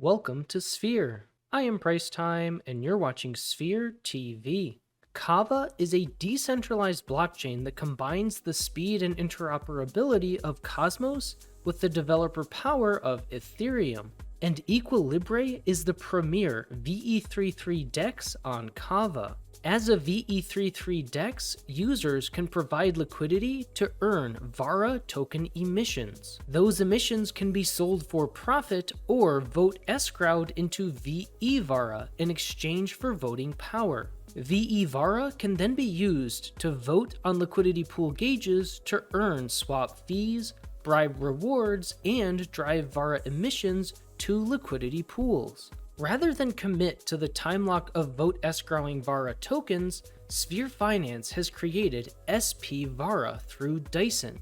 Welcome to Sphere. I am Price Time, and you're watching Sphere TV. Kava is a decentralized blockchain that combines the speed and interoperability of Cosmos with the developer power of Ethereum. And Équilibre is the premier VE33 DEX on Kava. As a VE33 DEX, users can provide liquidity to earn VARA token emissions. Those emissions can be sold for profit or vote-escrowed into veVARA in exchange for voting power. veVARA can then be used to vote on liquidity pool gauges to earn swap fees, bribe rewards, and drive VARA emissions to liquidity pools. Rather than commit to the time lock of vote-escrowing VARA tokens, Sphere Finance has created spVARA through Dyson.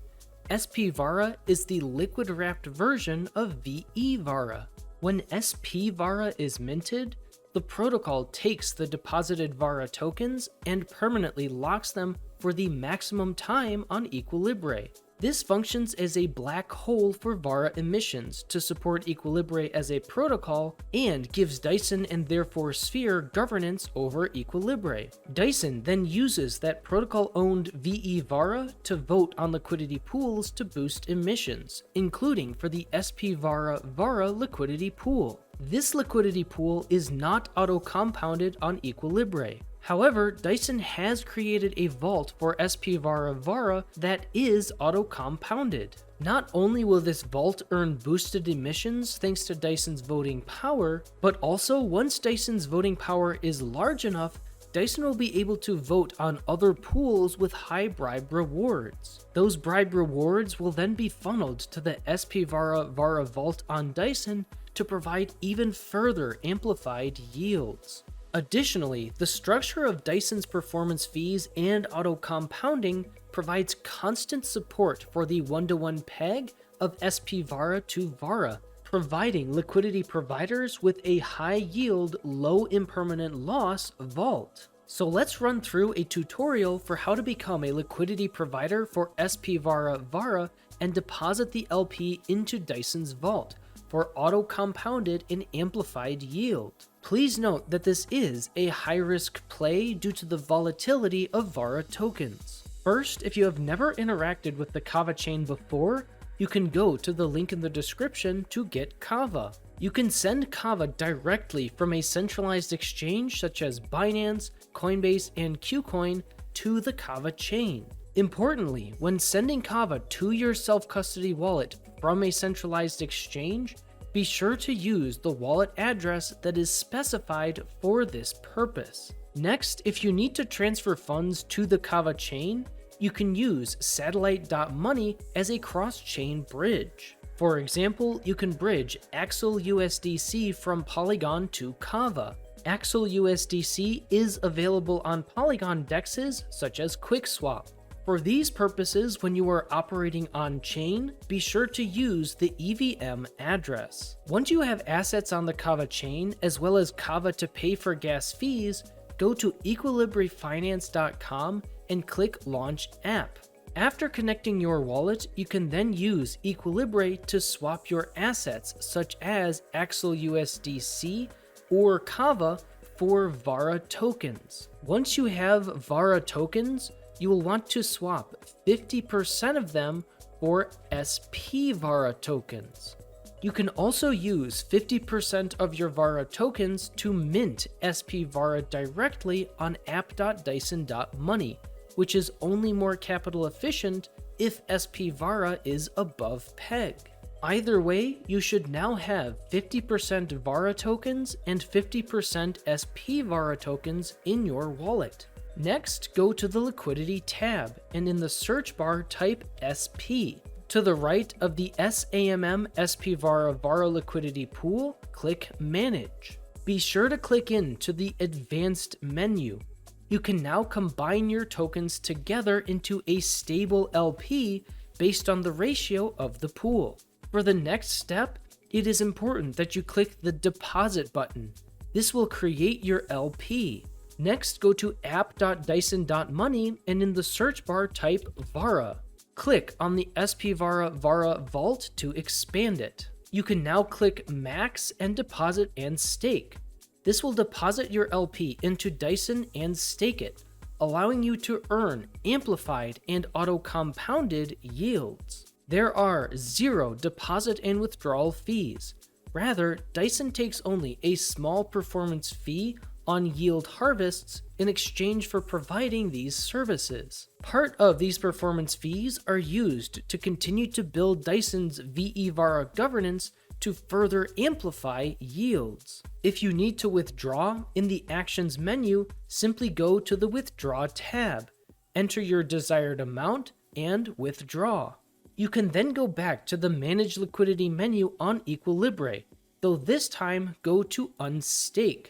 spVARA is the liquid-wrapped version of veVARA. When spVARA is minted, the protocol takes the deposited VARA tokens and permanently locks them for the maximum time on Équilibre. This functions as a black hole for VARA emissions to support Équilibre as a protocol and gives Dyson and therefore Sphere governance over Équilibre. Dyson then uses that protocol-owned veVARA to vote on liquidity pools to boost emissions, including for the spVARA VARA liquidity pool. This liquidity pool is not auto-compounded on Équilibre. However, Dyson has created a vault for spVARA VARA that is auto-compounded. Not only will this vault earn boosted emissions thanks to Dyson's voting power, but also once Dyson's voting power is large enough, Dyson will be able to vote on other pools with high bribe rewards. Those bribe rewards will then be funneled to the spVARA VARA vault on Dyson to provide even further amplified yields. Additionally, the structure of Dyson's performance fees and auto-compounding provides constant support for the one-to-one peg of spVARA to VARA, providing liquidity providers with a high-yield, low-impermanent loss vault. So let's run through a tutorial for how to become a liquidity provider for spVARA VARA and deposit the LP into Dyson's vault for auto-compounded and amplified yield. Please note that this is a high-risk play due to the volatility of VARA tokens. First, if you have never interacted with the Kava chain before, you can go to the link in the description to get Kava. You can send Kava directly from a centralized exchange such as Binance, Coinbase, and KuCoin to the Kava chain. Importantly, when sending Kava to your self-custody wallet from a centralized exchange, be sure to use the wallet address that is specified for this purpose. Next, if you need to transfer funds to the Kava chain, you can use satellite.money as a cross-chain bridge. For example, you can bridge Axel USDC from Polygon to Kava. Axel USDC is available on Polygon dexes such as QuickSwap. For these purposes, when you are operating on-chain, be sure to use the EVM address. Once you have assets on the Kava chain, as well as Kava to pay for gas fees, go to equilibrefinance.com and click Launch App. After connecting your wallet, you can then use Équilibre to swap your assets, such as Axel USDC or Kava, for VARA tokens. Once you have VARA tokens, you will want to swap 50% of them for spVARA tokens. You can also use 50% of your VARA tokens to mint spVARA directly on app.dyson.money, which is only more capital efficient if spVARA is above peg. Either way, you should now have 50% VARA tokens and 50% spVARA tokens in your wallet. Next, go to the Liquidity tab, and in the search bar type SP. To the right of the SAMM spVARA VARA liquidity pool, click Manage. Be sure to click into the Advanced menu. You can now combine your tokens together into a stable LP based on the ratio of the pool. For the next step, it is important that you click the Deposit button. This will create your LP. Next, go to app.dyson.money and in the search bar type VARA. Click on the spVARA VARA vault to expand it. You can now click Max and Deposit and Stake. This will deposit your LP into Dyson and stake it, allowing you to earn amplified and auto-compounded yields. There are 0 deposit and withdrawal fees. Rather, Dyson takes only a small performance fee on yield harvests in exchange for providing these services. Part of these performance fees are used to continue to build Dyson's veVARA governance to further amplify yields. If you need to withdraw, in the Actions menu, simply go to the Withdraw tab, enter your desired amount, and withdraw. You can then go back to the Manage Liquidity menu on Équilibre, though this time go to Unstake.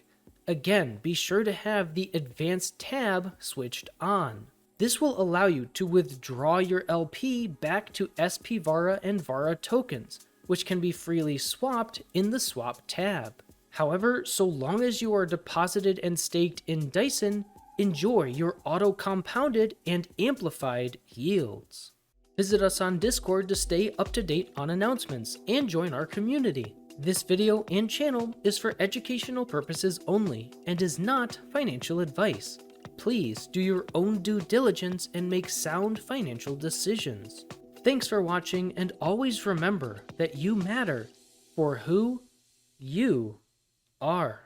Again, be sure to have the Advanced tab switched on. This will allow you to withdraw your LP back to spVARA and VARA tokens, which can be freely swapped in the Swap tab. However, so long as you are deposited and staked in Dyson, enjoy your auto-compounded and amplified yields. Visit us on Discord to stay up to date on announcements and join our community. This video and channel is for educational purposes only and is not financial advice. Please do your own due diligence and make sound financial decisions. Thanks for watching, and always remember that you matter for who you are.